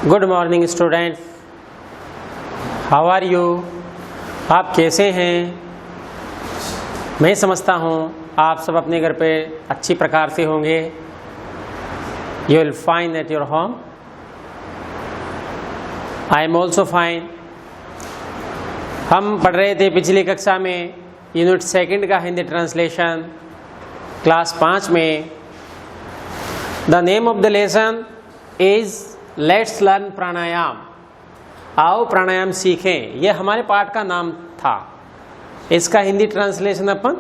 Good morning students, how are you? आप कैसे हैं? मैं समझता हूँ आप सब अपने घर पे अच्छी प्रकार से होंगे। You will fine at your home. I am also fine. हम पढ़ रहे थे पिछली कक्षा में यूनिट 2 का हिंदी ट्रांसलेशन क्लास 5 में। The name of the lesson is let's learn pranayama. आओ प्राणायाम सीखें, यह हमारे पाठ का नाम था। इसका हिंदी ट्रांसलेशन अपन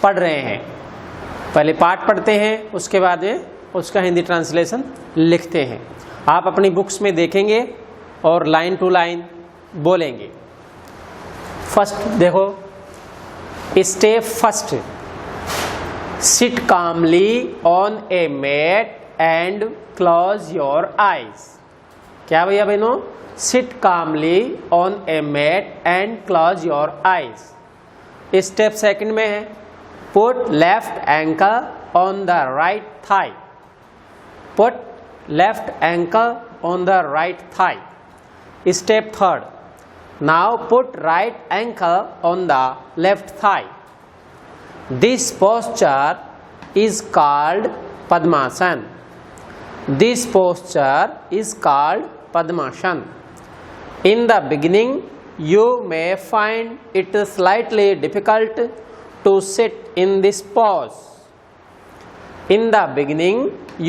पढ़ रहे हैं। पहले पाठ पढ़ते हैं, उसके बाद उसका हिंदी ट्रांसलेशन लिखते हैं। आप अपनी बुक्स में देखेंगे और लाइन टू लाइन बोलेंगे। फर्स्ट देखो, step first, sit calmly on a mat and close your eyes. क्या भैया बहनों? Sit calmly on a mat and close your eyes. Step second में है, put left ankle on the right thigh. Put left ankle on the right thigh. Step third, now put right ankle on the left thigh. This posture is called padmasana. This posture is called Padmasana. In the beginning, you may find it slightly difficult to sit in this pose. In the beginning,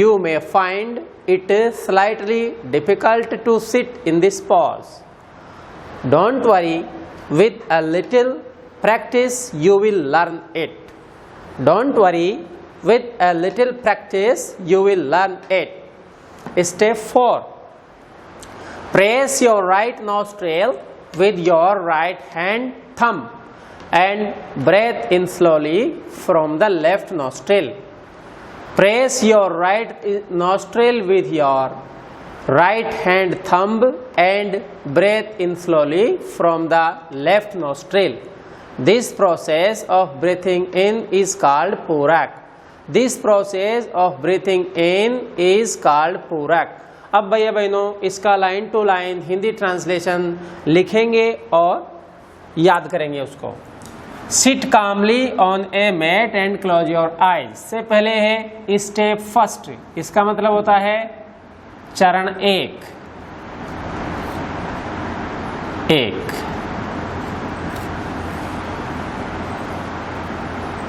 you may find it slightly difficult to sit in this pose. Don't worry, with a little practice, you will learn it. Don't worry, with a little practice, you will learn it. Step 4, press your right nostril with your right hand thumb and breathe in slowly from the left nostril. Press your right nostril with your right hand thumb and breathe in slowly from the left nostril. This process of breathing in is called Purak. This process of breathing in is called Purak. अब भैया बहनों इसका line to line Hindi translation लिखेंगे और याद करेंगे उसको। Sit calmly on a mat and close your eyes से पहले है स्टेप फर्स्ट। इसका मतलब होता है चरण 1।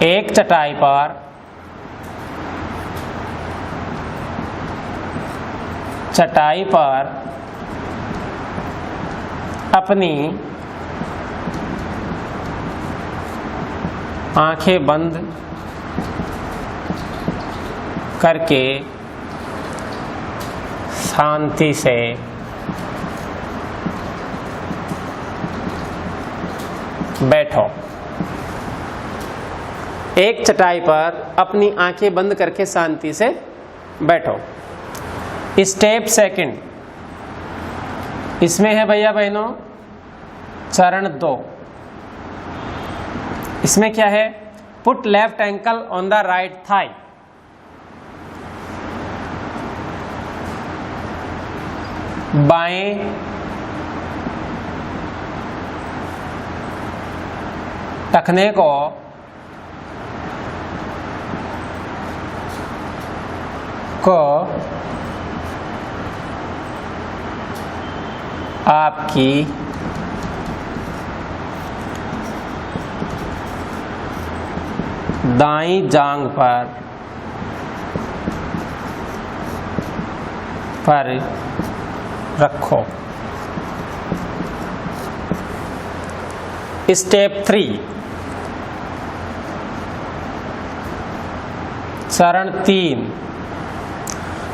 एक चटाई पर अपनी आंखें बंद करके शांति से बैठो। एक चटाई पर अपनी आंखें बंद करके शांति से बैठो। स्टेप सेकंड, इसमें है भैया बहनों चरण 2। इसमें क्या है? Put left ankle on the right Thai. बाएं टखने को आपकी दाईं जांघ पर रखो। स्टेप 3, चरण 3,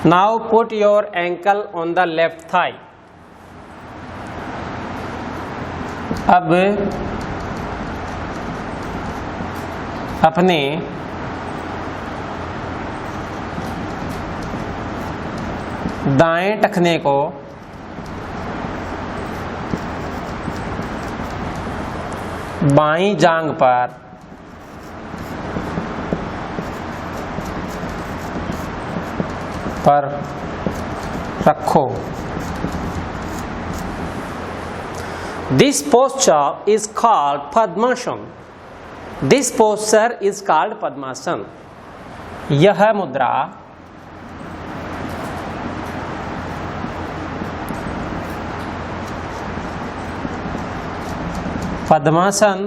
now put your ankle on the left Thai. अब अपने दाएं टखने को बाईं जांघ पर रखो। This posture is called Padmasana. This posture is called Padmasana. यह मुद्रा पद्मासन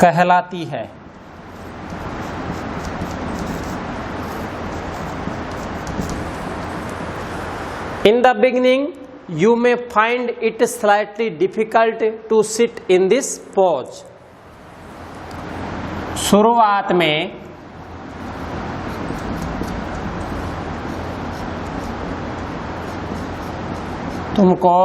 कहलाती है। In the beginning, you may find it slightly difficult to sit in this pose. शुरुआत में तुमको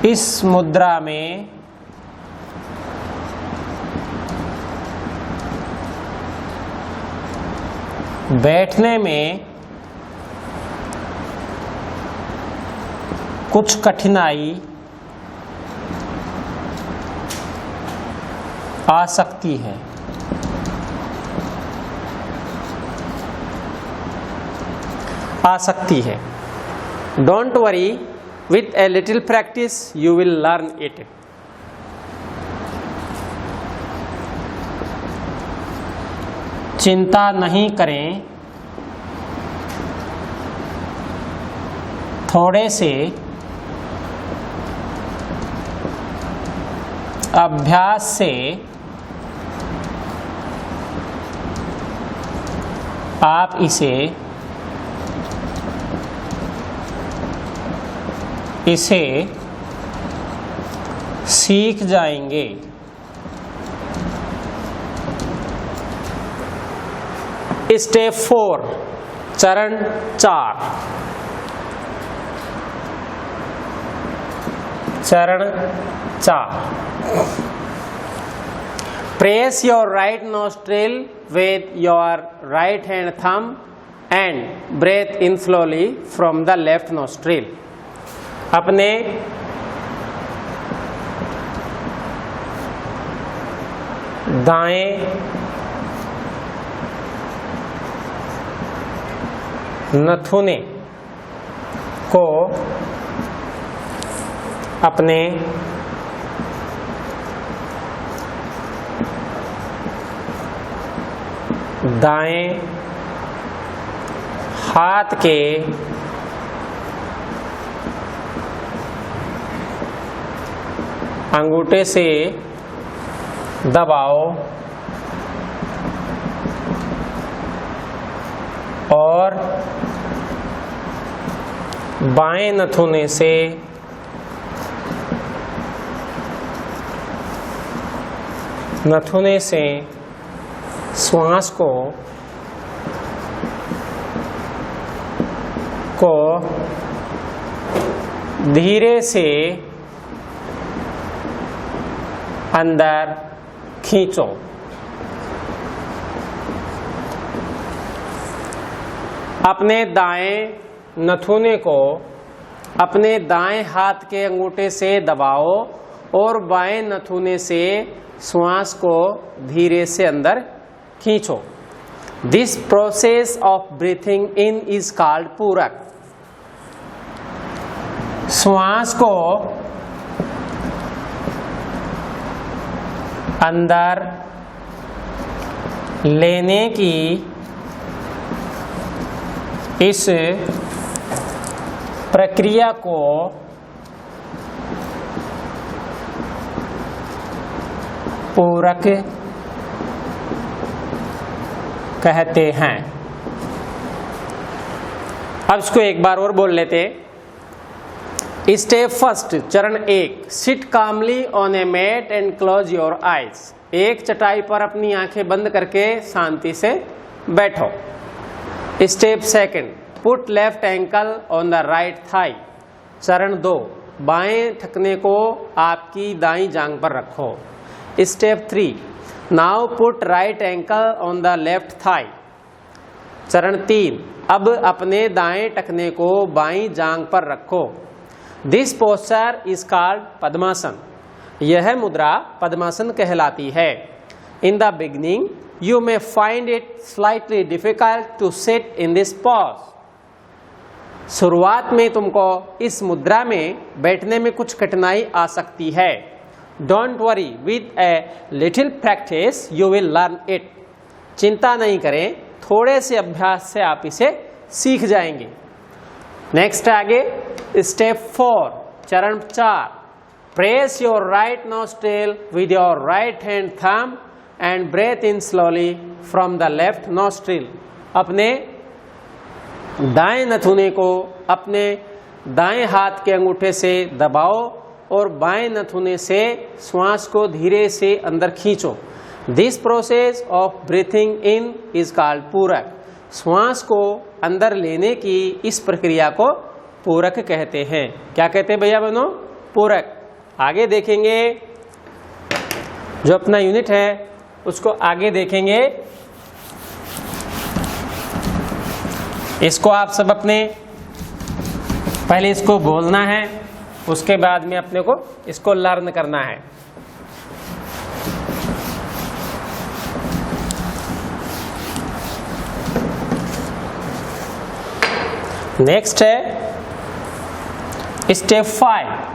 इस मुद्रा में बैठने में कुछ कठिनाई आ सकती है। Don't worry, with a little practice you will learn it. चिंता नहीं करें, थोड़े से अभ्यास से आप इसे सीख जाएंगे। स्टेप 4 चरण 4। चरण 4। Press your right nostril with your right hand thumb and breathe in slowly from the left nostril. अपने दाएं नथुने को अपने दाएं हाथ के अंगूठे से दबाओ और बाएं नथुने से श्वास को धीरे से अंदर खींचो। अपने दाएं नथुने को अपने दाएं हाथ के अंगूठे से दबाओ और बाएं नथुने से श्वास को धीरे से अंदर खींचो। This process of breathing in is called पूरक। श्वास को अंदर लेने की इस प्रक्रिया को पूरक कहते हैं। अब इसको एक बार और बोल लेते। स्टेप 1 चरण 1 sit calmly on a mat and close your eyes. एक चटाई पर अपनी आंखें बंद करके शांति से बैठो। Step 2 put left ankle on the right Thai. चरण 2 बाएं ठकने को आपकी दाईं जांघ पर रखो। Step 3 now put right ankle on the left Thai. चरण 3 अब अपने दाएं टखने को बाईं जांघ पर रखो। दिस पोस्चर इज कॉल्ड पद्मासन। यह मुद्रा पद्मासन कहलाती है। In the beginning you may find it slightly difficult to sit in this pose. शुरुआत में तुमको इस मुद्रा में बैठने में कुछ कठिनाई आ सकती है. Don't worry, with a little practice you will learn it. चिंता नहीं करें, थोड़े से अभ्यास से आप इसे सीख जाएंगे. नेक्स्ट आगे स्टेप 4, चरण 4. Press your right nostril with your right hand thumb and breathe in slowly from the left nostril. अपने दाएं नथुने को अपने दाएं हाथ के अंगूठे से दबाओ और बाएं नथुने से श्वास को धीरे से अंदर खींचो. This process of breathing in is called पूरक. श्वास को अंदर लेने की इस प्रक्रिया को पूरक कहते हैं. क्या कहते हैं भैया बहनों? पूरक. आगे देखेंगे जो अपना यूनिट है उसको आगे देखेंगे. इसको आप सब अपने पहले इसको बोलना है, उसके बाद में अपने को इसको लर्न करना है. नेक्स्ट है स्टेप 5.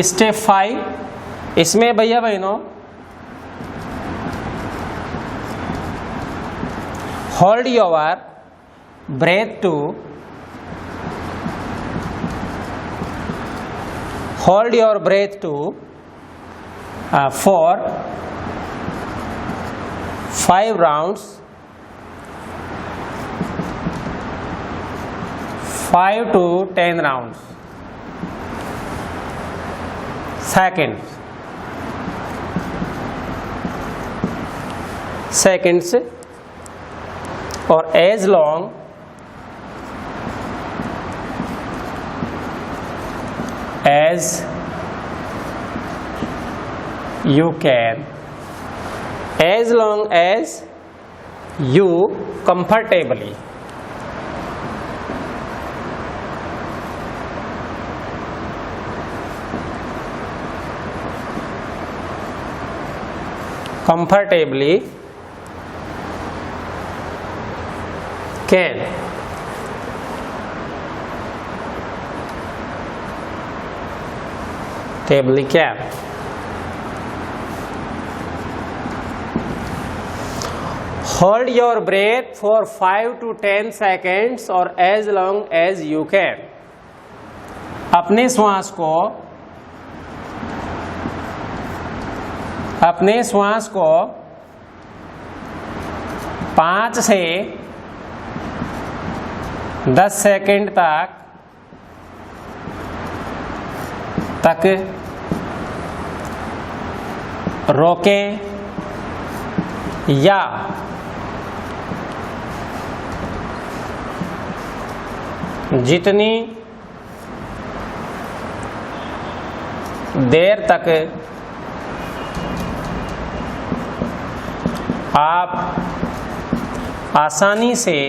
स्टेप 5 इसमें भैया बहनों hold your breath to for 5 rounds, 5 to 10 rounds. seconds or as long as you can, as long as you comfortably. Comfortably can. Tably can. Hold your breath for 5 to 10 seconds or as long as you can. अपने श्वास को 5 से 10 second तक रोकें या जितनी देर तक आप आसानी से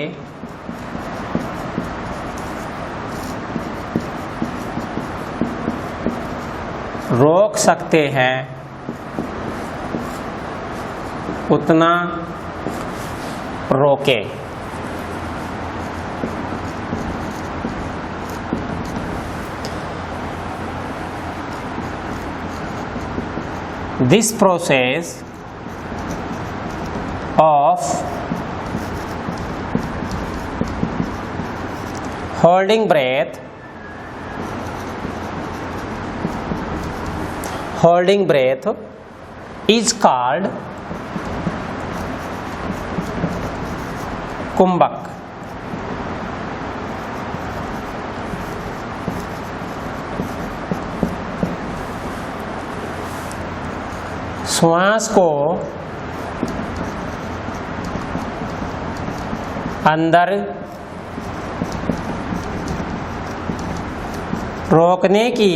रोक सकते हैं उतना रोकें. This process of holding breath is called कुंभक. श्वास को अंदर रोकने की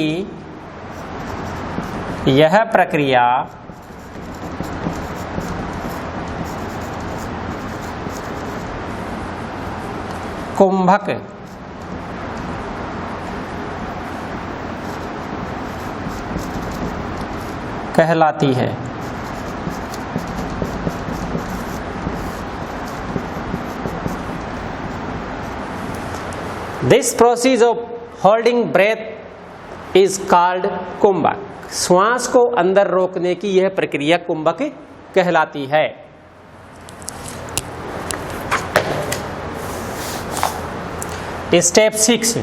यह प्रक्रिया कुंभक कहलाती है। This process of holding breath is called kumbhak. श्वास को अंदर रोकने की यह प्रक्रिया कुंभक कहलाती है। स्टेप 6,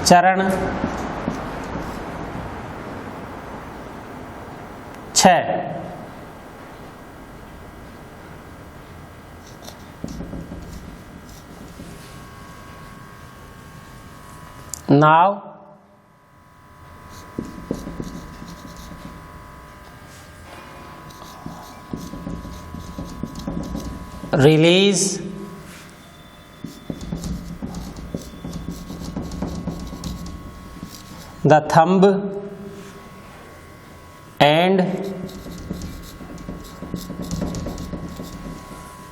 चरण 6, now release the thumb and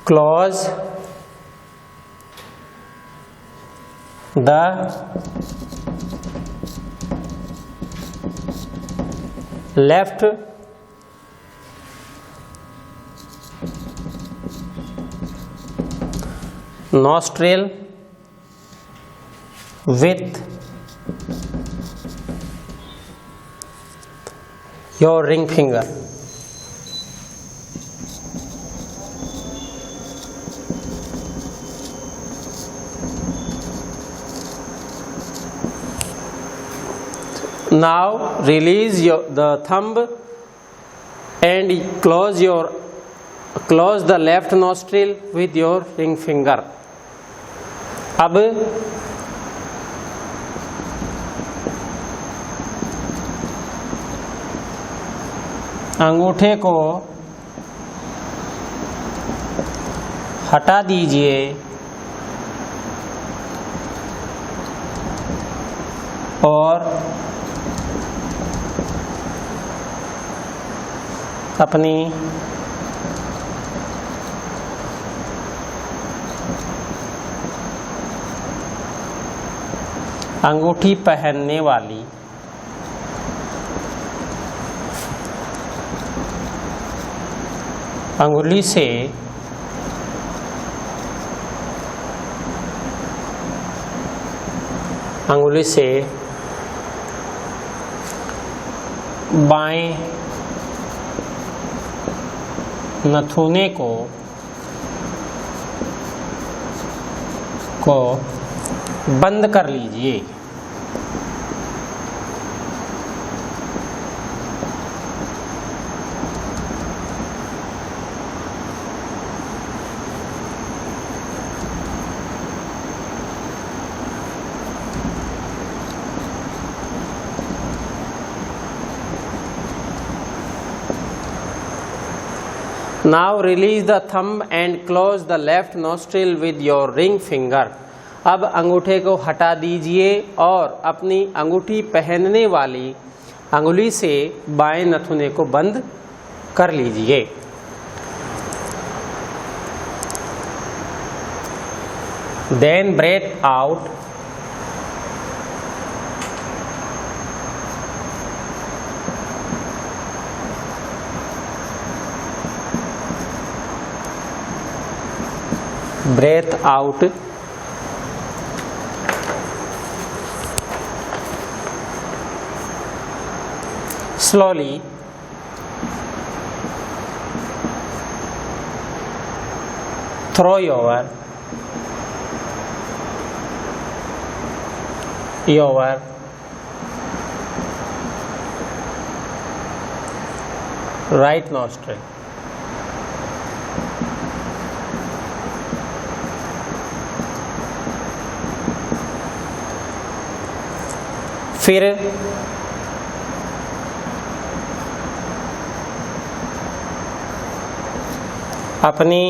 close the left nostril with your ring finger. Now release the thumb and close the left nostril with your ring finger. अब अंगूठे को हटा दीजिए और अपनी अंगूठी पहनने वाली अंगुली से बाएं नथुने को बंद कर लीजिए। Now release the thumb and close the left nostril with your ring finger. अब अंगूठे को हटा दीजिए और अपनी अंगूठी पहनने वाली अंगुली से बाएं नथुने को बंद कर लीजिए। Then breathe out. Breathe out. Slowly. Throw your right nostril. फिर अपनी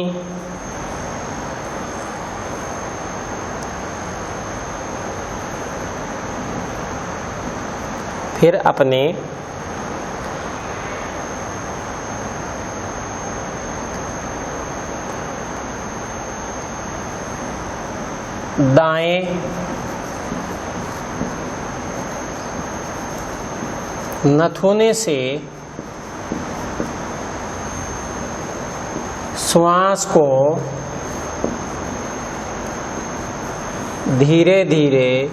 दाएं नथुने से श्वास को धीरे धीरे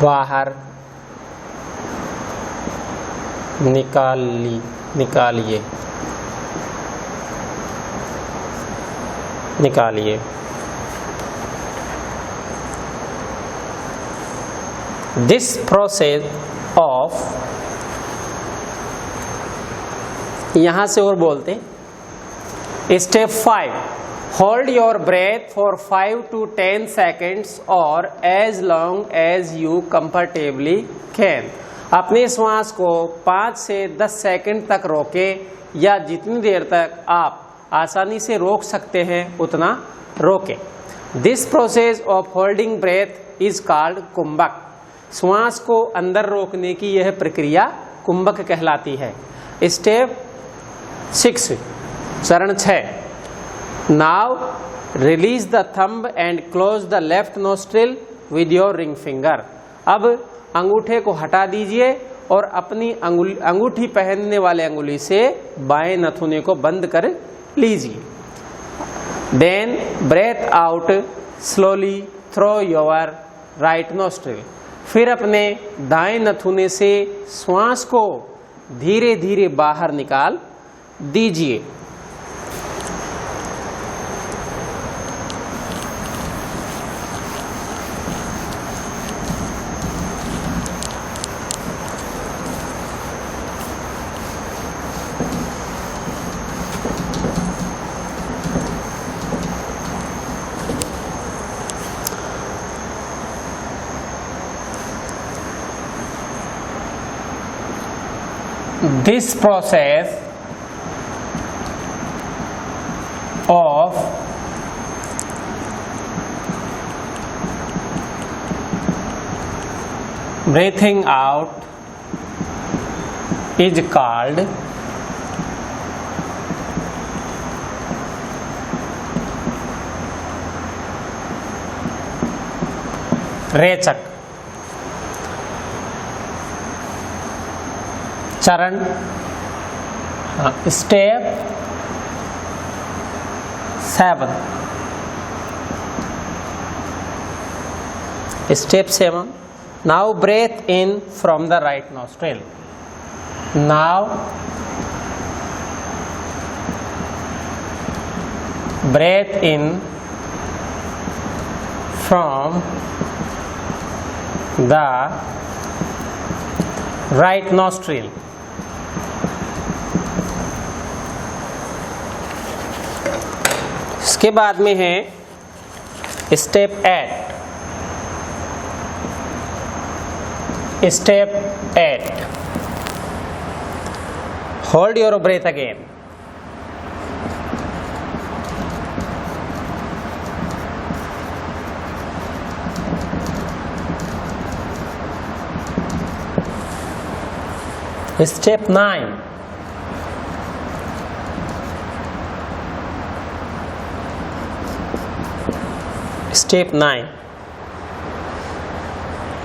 बाहर निकालिए। दिस प्रोसेस ऑफ, यहां से और बोलते step 5, hold your breath for 5 to 10 seconds और as long as you comfortably can. अपने श्वास को 5 से 10 सेकंड तक रोके या जितनी देर तक आप आसानी से रोक सकते हैं उतना रोके। This process of holding breath is called kumbhak. श्वास को अंदर रोकने की यह प्रक्रिया कुंभक कहलाती है। स्टेप 6, चरण 6, now release the thumb and close the left nostril with your ring finger. अब अंगूठे को हटा दीजिए और अपनी अंगूठी पहनने वाले अंगुली से बाएं नथुने को बंद कर लीजिए। Then breathe out slowly through your right nostril. फिर अपने दाएं नथुने से श्वास को धीरे धीरे बाहर निकाल दीजिए। This process of breathing out is called rechak. चरण step 7, step 7, now breathe in from the right nostril. Now breathe in from the right nostril. इसके बाद में है step 8। Step 8, hold your breath again. Step 9, Step 9,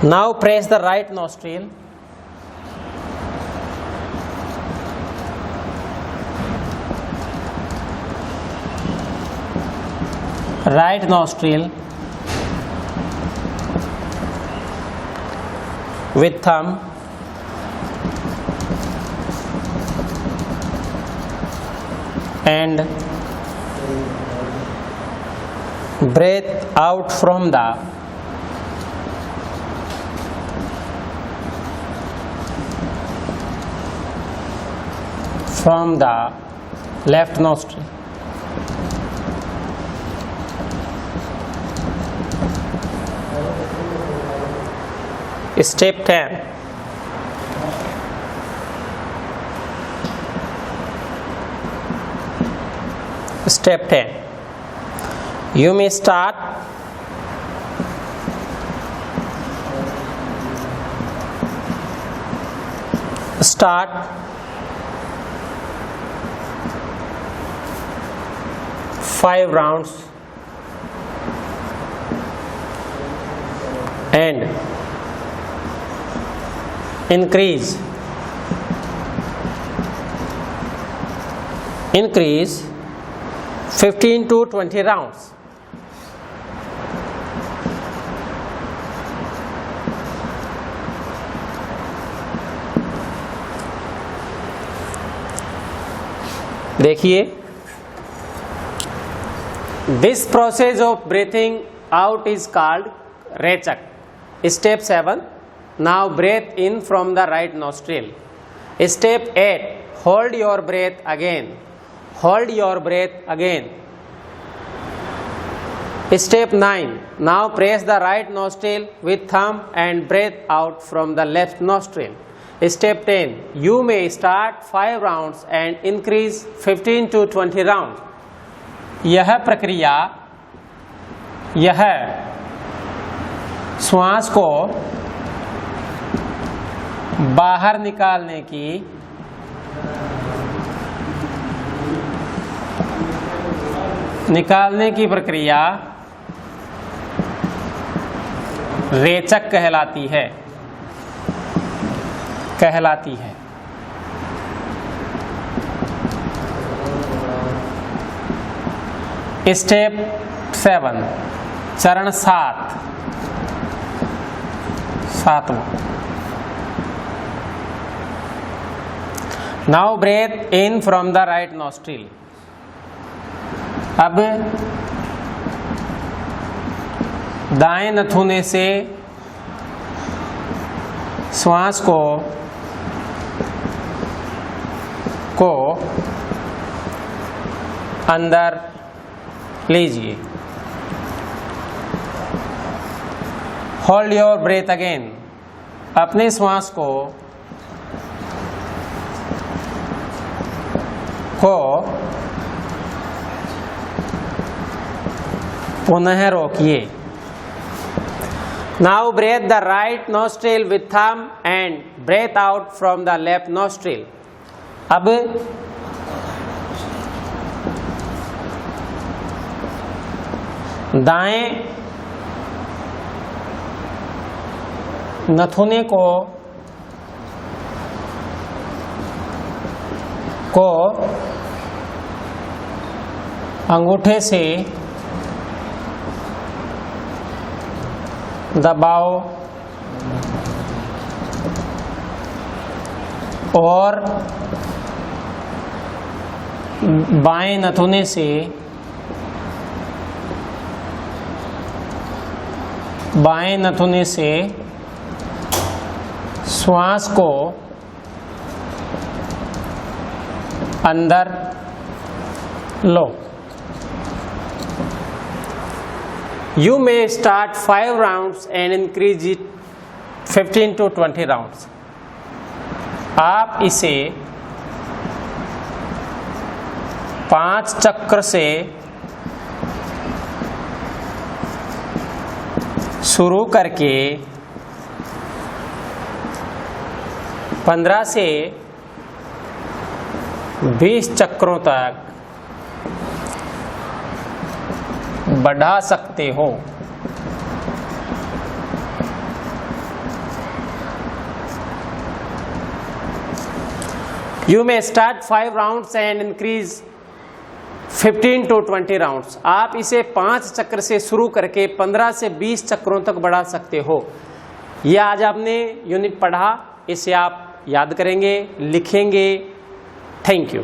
now press the right nostril, right nostril with thumb and breath out from the left nostril. Step 10, Step 10, you may start five rounds and increase 15 to 20 rounds. देखिए, this process of breathing out is called Rechak. Step 7. Now breathe in from the right nostril. Step 8. Hold your breath again. Hold your breath again. Step 9. Now press the right nostril with thumb and breathe out from the left nostril. Step 10. You may start 5 rounds and increase 15 to 20 rounds. यह प्रक्रिया, यह श्वास को बाहर निकालने की प्रक्रिया रेचक कहलाती है। स्टेप 7, चरण 7। Now breathe in from the right nostril. अब दाएं नथुने से श्वास को अंदर लीजिए। Hold your breath again. अपने श्वास को पुनः रोकिए। Now breathe the right nostril with thumb and breathe out from the left nostril. अब दाएं नथुने को अंगूठे से दबाओ और बाएं नथुने से श्वास को अंदर लो। You may start 5 rounds and increase it 15 to 20 rounds. आप इसे 5 चक्र से शुरू करके 15 से 20 चक्रों तक बढ़ा सकते हो। You may start 5 rounds and increase 15 to 20 rounds. आप इसे 5 चक्र से शुरू करके 15 से 20 चक्रों तक बढ़ा सकते हो। यह आज आपने यूनिट पढ़ा, इसे आप याद करेंगे, लिखेंगे। Thank you.